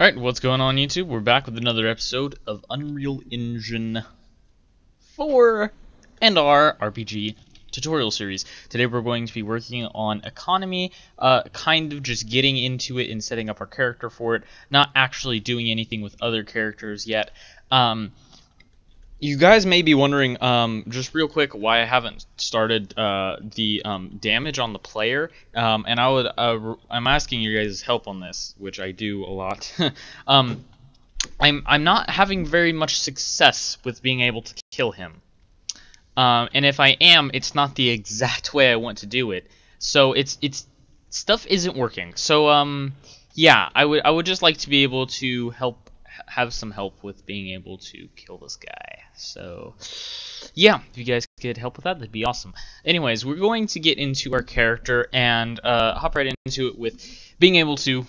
Alright, what's going on YouTube? We're back with another episode of Unreal Engine 4 and our RPG tutorial series. Today we're going to be working on economy, kind of just getting into it and setting up our character for it, not actually doing anything with other characters yet. You guys may be wondering, just real quick, why I haven't started the damage on the player, and I'm asking you guys' help on this, which I do a lot. I'm not having very much success with being able to kill him, and if I am, it's not the exact way I want to do it. So it's stuff isn't working. So yeah, I would just like to be able to have some help with being able to kill this guy. So yeah, if you guys could help with that, that'd be awesome. Anyways, we're going to get into our character and hop right into it with being able to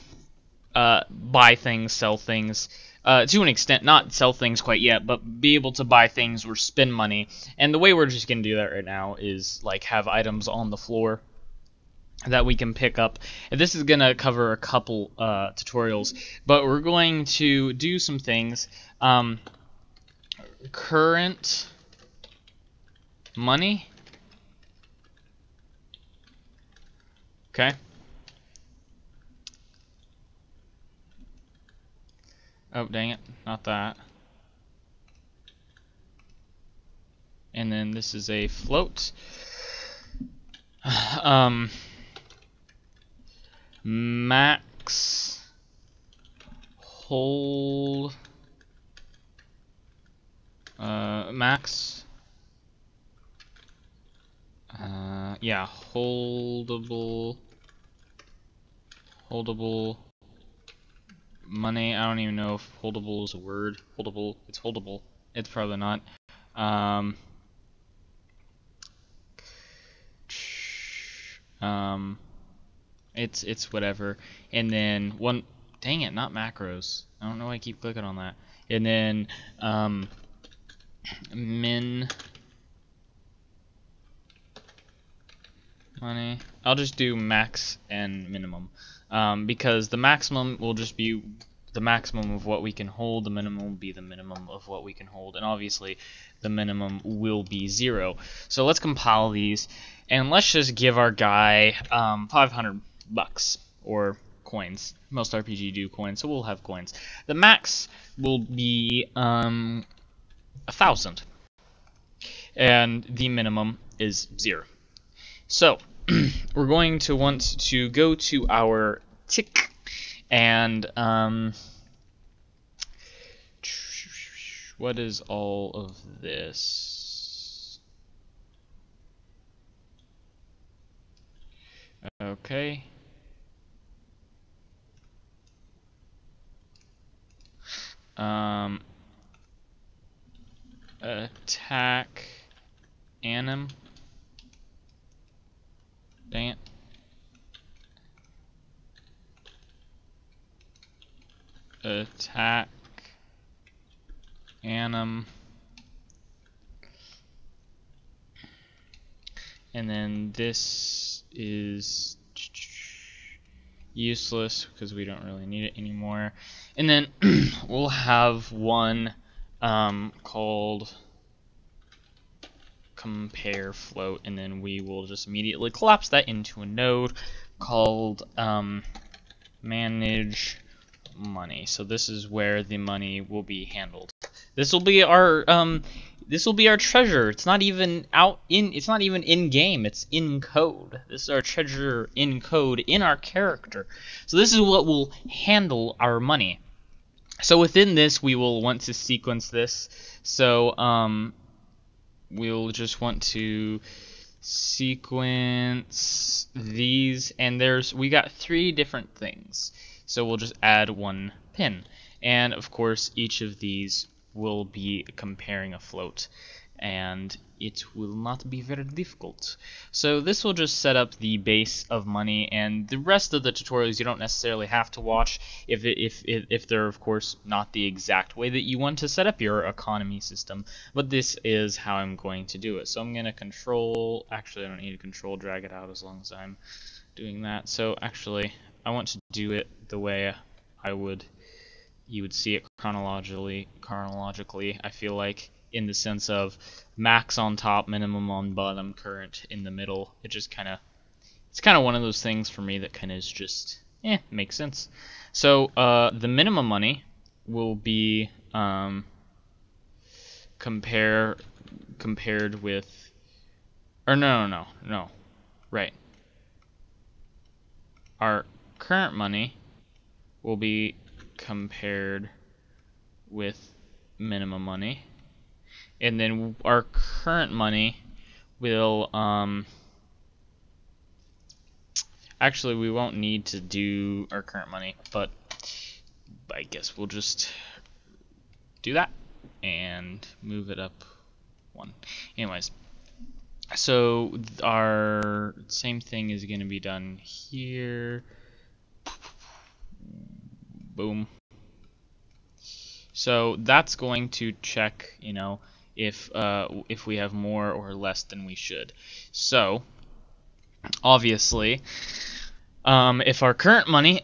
buy things, sell things, to an extent, not sell things quite yet, but be able to buy things or spend money. And the way we're just going to do that right now is like have items on the floor that we can pick up. And this is going to cover a couple tutorials, but we're going to do some things. Current money. Okay. Oh, dang it. Not that. And then this is a float. Max hold max yeah, holdable money. I don't even know if holdable is a word. Holdable, it's holdable. It's probably not. It's whatever. And then one, dang it, not macros. I don't know why I keep clicking on that. And then min money. I'll just do max and minimum, because the maximum will just be the maximum of what we can hold, the minimum will be the minimum of what we can hold, and obviously the minimum will be 0. So let's compile these, and let's just give our guy 500 bucks, or coins. Most RPG do coins, so we'll have coins. The max will be 1,000, and the minimum is 0. So we're going to want to go to our tick and what is all of this? Okay. Attack anim. Dang it. Attack anim. And then this is useless because we don't really need it anymore. And then we'll have one called compare float, and then we will just immediately collapse that into a node called manage money. So this is where the money will be handled. This will be our treasure. It's not even in game, it's in code. This is our treasure in code in our character. So this is what will handle our money. So within this we will want to sequence this. So we'll just want to sequence these, and we got 3 different things. So we'll just add 1 pin, and of course each of these will be comparing a float, and it will not be very difficult. So this will just set up the base of money, and the rest of the tutorials you don't necessarily have to watch if they're of course not the exact way that you want to set up your economy system, but this is how I'm going to do it. So I'm going to control, actually I don't need to control drag it out as long as I'm doing that. So actually I want to do it the way I would you would see it chronologically, I feel like, in the sense of max on top, minimum on bottom, current in the middle. It's kind of one of those things for me that kind of is just, makes sense. So the minimum money will be compared with, or no, right. Our current money will be compared with minimum money, and then our current money will actually we won't need to do our current money, but I guess we'll just do that and move it up one. Anyways, so our same thing is going to be done here. Boom. So that's going to check, if we have more or less than we should. So obviously, if our current money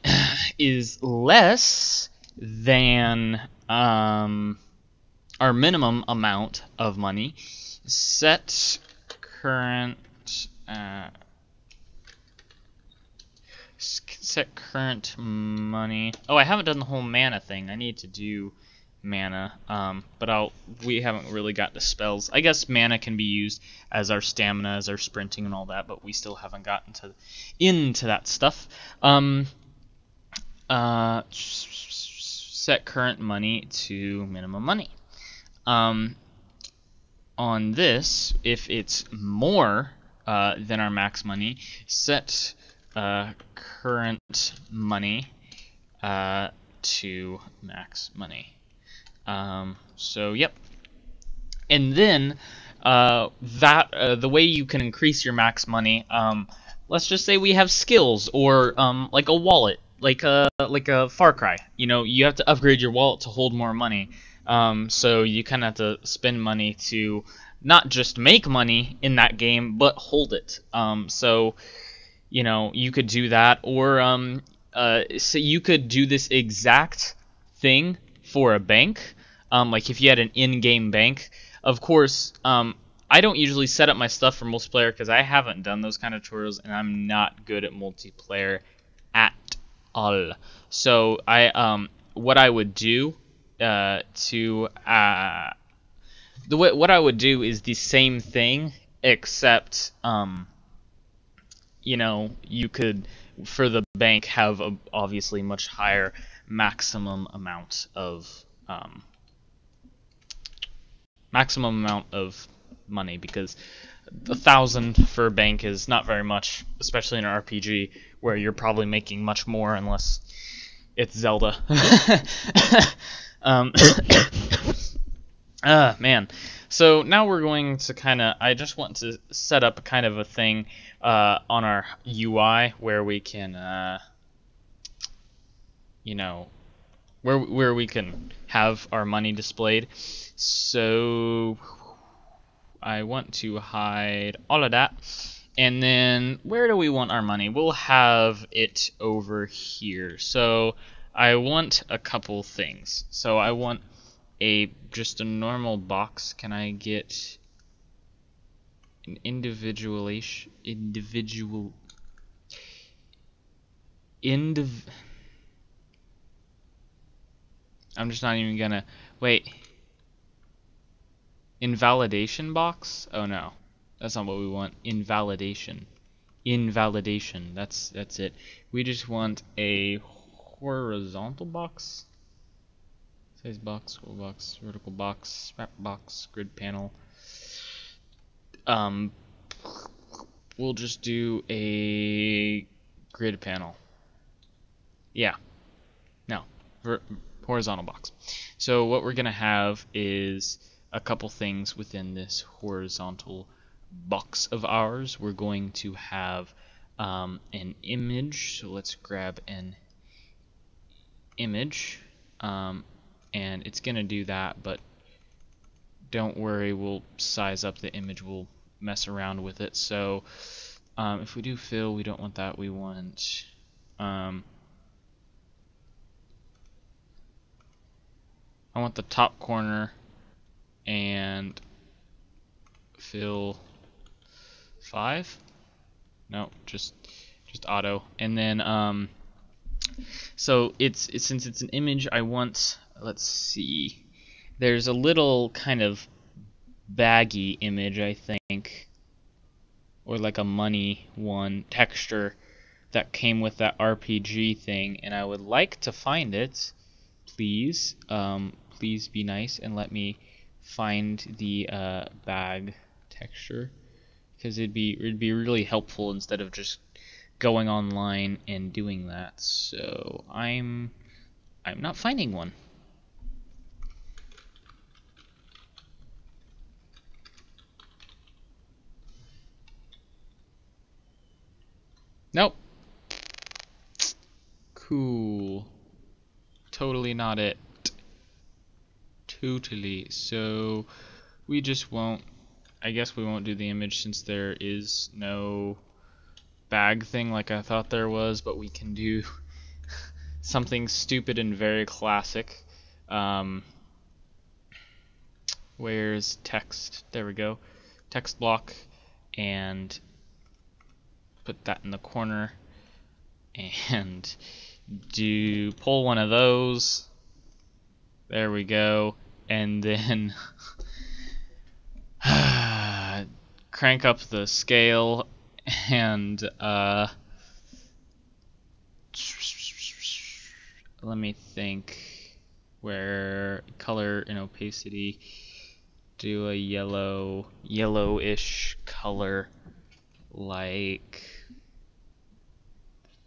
is less than our minimum amount of money, set current money. Oh, I haven't done the whole mana thing. I need to do mana, but we haven't really got the spells. I guess mana can be used as our stamina, as our sprinting and all that, but we still haven't gotten into that stuff. Set current money to minimum money. On this, if it's more than our max money, set current money to max money. So yep. And then the way you can increase your max money, let's just say we have skills or like a wallet, like a Far Cry. You have to upgrade your wallet to hold more money. So you kind of have to spend money to not just make money in that game, but hold it. So you could do that, or so you could do this exact thing for a bank. Like if you had an in-game bank. Of course, I don't usually set up my stuff for multiplayer because I haven't done those kind of tutorials, and I'm not good at multiplayer at all. So what I would do what I would do is the same thing, except you could, for the bank, have a obviously much higher maximum amount of money, because 1,000 for a bank is not very much, especially in an RPG where you're probably making much more unless it's Zelda. Man. So now we're going to I just want to set up kind of a thing on our UI where we can, where we can have our money displayed. So I want to hide all of that. And then where do we want our money? We'll have it over here. So I want a couple things. So I want just a normal box. Can I get an I'm just not even gonna wait. Invalidation box? Oh no, that's not what we want. Invalidation. That's it. We just want a horizontal box. Size box, scroll box, vertical box, wrap box, grid panel. We'll just do a grid panel. Yeah. No. Horizontal box. So what we're gonna have is a couple things within this horizontal box of ours. We're going to have an image. So let's grab an image. And it's gonna do that, but don't worry, we'll size up the image, we'll mess around with it. So if we do fill, we don't want that, we want I want the top corner and fill 5. No, just auto. And then so it's since it's an image, I want, let's see, there's a little kind of baggy image, I think, or like a money one texture that came with that RPG thing, and I would like to find it. Please, please be nice and let me find the bag texture, because it'd be really helpful instead of just going online and doing that. So I'm not finding one. Nope. Cool. Totally not it. Totally. So we just won't, I guess we won't do the image since there is no bag thing like I thought there was, but we can do something stupid and very classic. Where's text? There we go. Text block, and put that in the corner, and pull one of those. There we go. And then crank up the scale and let me think, where color and opacity, do a yellowish color like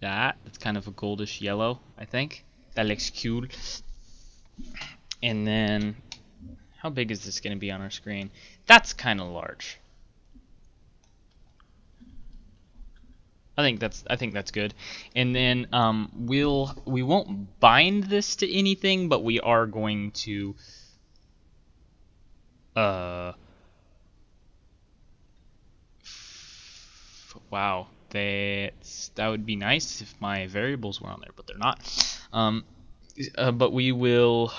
that. It's kind of a goldish yellow, I think. That looks cool. And then how big is this going to be on our screen? That's kind of large. I think that's good. And then we won't bind this to anything, but we are going to wow, that would be nice if my variables were on there, but they're not. But we will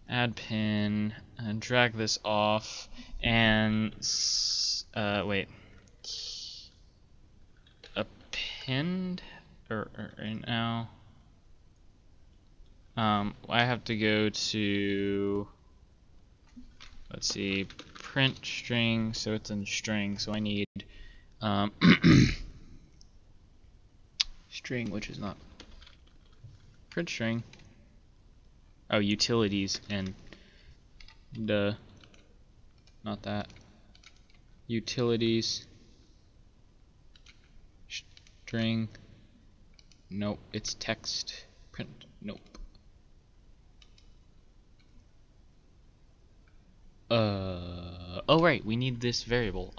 add pin and drag this off and wait. Append or now. I have to go to, let's see, print string, so it's in string, so I need string, which is not print string. Oh, utilities, and not that. Utilities string. Nope, it's text print. Nope. Oh right, we need this variable.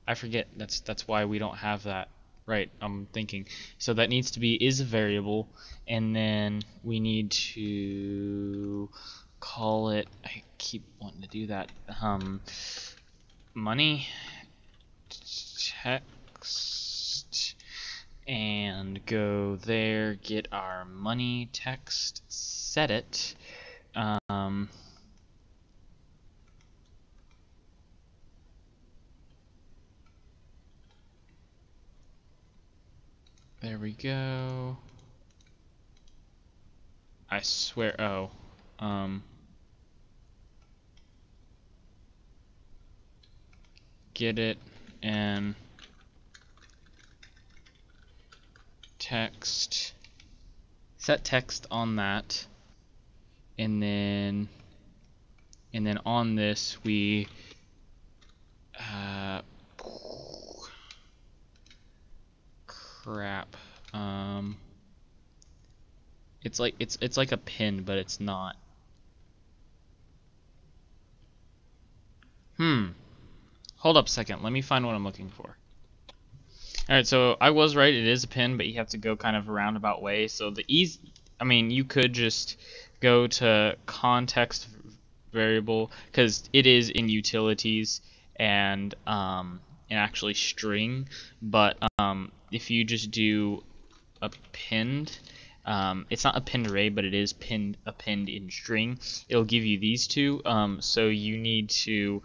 I forget. That's why we don't have that. Right, I'm thinking. So that needs to be is a variable, and then we need to call it. I keep wanting to do that. Money text, and go there. Get our money text. Set it. There we go. I swear, oh, get it and text, set text on that, and then on this we crap. It's like a pin, but it's not. Hold up a second. Let me find what I'm looking for. Alright, so I was right. It is a pin, but you have to go kind of a roundabout way. So I mean, you could just go to context variable, because it is in utilities and actually string. But if you just do append It's not append array, but it is append in string. It'll give you these two. So you need to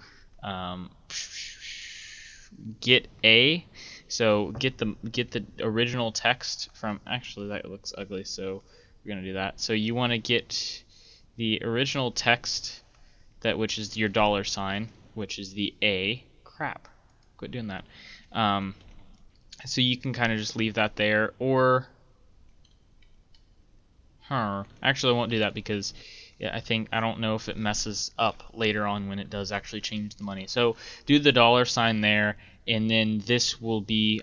get a. So get the original text from. Actually, that looks ugly. So we're gonna do that. So you want to get the original text, which is your $sign, which is the a. Crap. Quit doing that. So you can kind of just leave that there, or actually I won't do that because I don't know if it messes up later on when it does actually change the money. So do the $sign there, and then this will be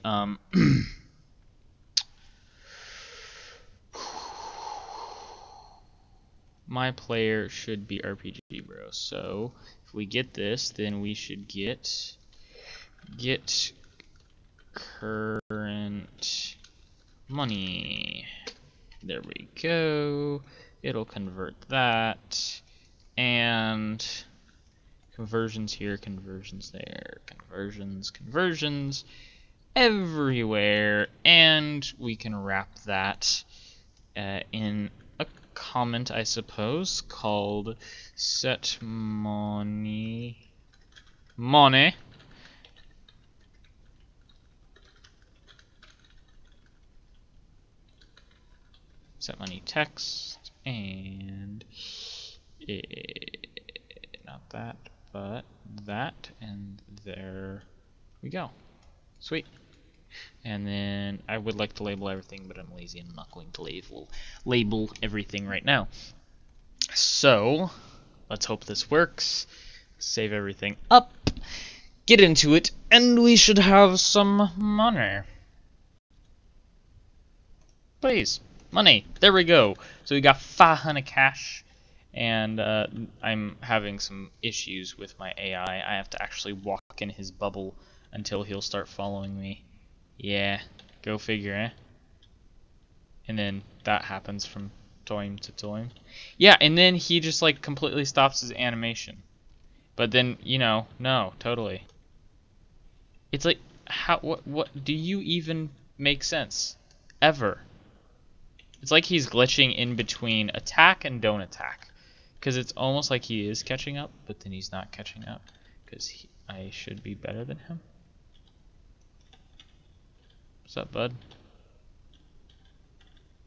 my player should be RPG Bro. So if we get this, then we should get current money. There we go. It'll convert that, and conversions here, conversions there, conversions everywhere, and we can wrap that in a comment, I suppose, called set money set money text, and not that, but that, and there we go. Sweet. And then I would like to label everything, but I'm lazy and I'm not going to label everything right now. So let's hope this works. Save everything up, get into it, and we should have some money. Please. Money. There we go. So we got 500 cash, and I'm having some issues with my AI. I have to actually walk in his bubble until he'll start following me. Yeah, go figure, eh? And then that happens from time to time. Yeah, and then he just like completely stops his animation. But then, you know, no, totally. It's like, what do you even make sense? Ever? It's like he's glitching in between attack and don't attack, because it's almost like he is catching up, but then he's not catching up, because I should be better than him. What's up, bud?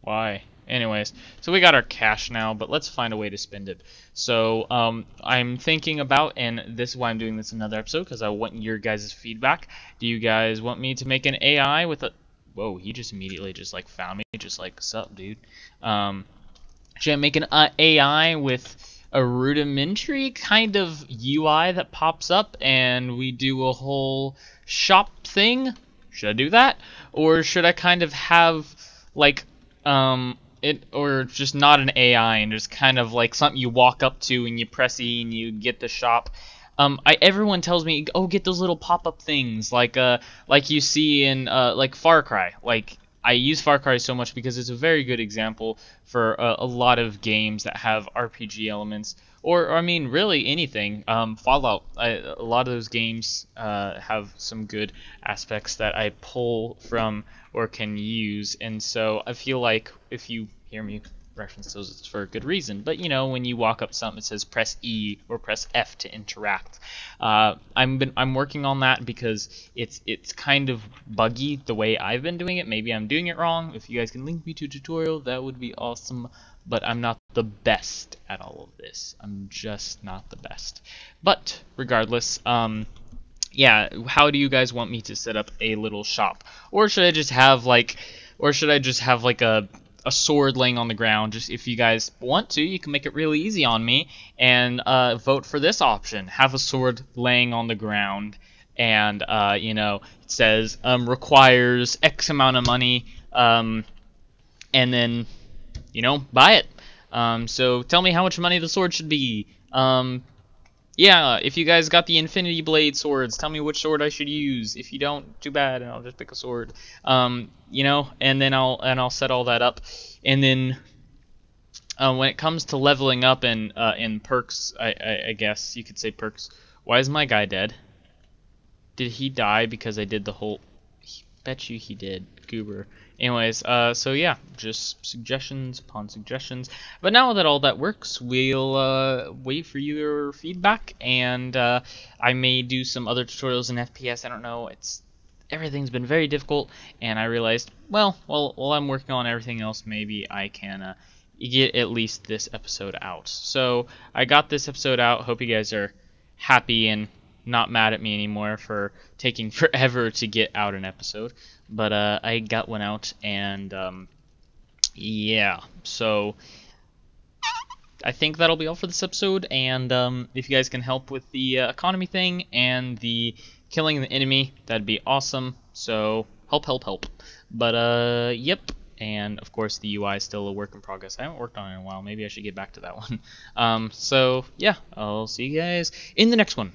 Why? Anyways, so we got our cash now, but let's find a way to spend it. So I'm thinking about, and this is why I'm doing this in another episode, because I want your guys' feedback. Do you guys want me to make an AI with a... Whoa, he just immediately just like found me, just like, sup, dude. Should I make an AI with a rudimentary kind of UI that pops up and we do a whole shop thing? Should I do that? Or should I kind of have like or just not an AI and just kind of like something you walk up to and you press E and you get the shop? Everyone tells me, oh, get those little pop-up things like you see in like Far Cry. Like, I use Far Cry so much because it's a very good example for a lot of games that have RPG elements, or I mean, really anything. Fallout, a lot of those games have some good aspects that I pull from or can use, and so I feel like if you hear me reference those, it's for a good reason. But you know, when you walk up to something, it says press E or press F to interact. I'm working on that because it's kind of buggy the way I've been doing it. Maybe I'm doing it wrong. If you guys can link me to a tutorial, that would be awesome. But I'm not the best at all of this. I'm just not the best. But regardless, yeah, how do you guys want me to set up a little shop? Or should I just have like a sword laying on the ground? Just if you guys want to, you can make it really easy on me and vote for this option. Have a sword laying on the ground, and you know, it says requires X amount of money, and then, you know, buy it. So tell me how much money the sword should be. Yeah, if you guys got the Infinity Blade swords, tell me which sword I should use. If you don't, too bad, and I'll just pick a sword. You know, and then I'll set all that up. And then when it comes to leveling up and in perks, I guess you could say perks. Why is my guy dead? Did he die because I did the whole... Bet you he did, Goober. Anyways, so yeah, just suggestions upon suggestions. But now that all that works, we'll wait for your feedback, and I may do some other tutorials in FPS. I don't know. Everything's been very difficult, and I realized, well, while I'm working on everything else, maybe I can get at least this episode out. So I got this episode out. Hope you guys are happy and not mad at me anymore for taking forever to get out an episode, but I got one out, and yeah, so I think that'll be all for this episode. And if you guys can help with the economy thing and the killing the enemy, that'd be awesome. So help. But yep. And of course the UI is still a work in progress. I haven't worked on it in a while. Maybe I should get back to that one. So yeah, I'll see you guys in the next one.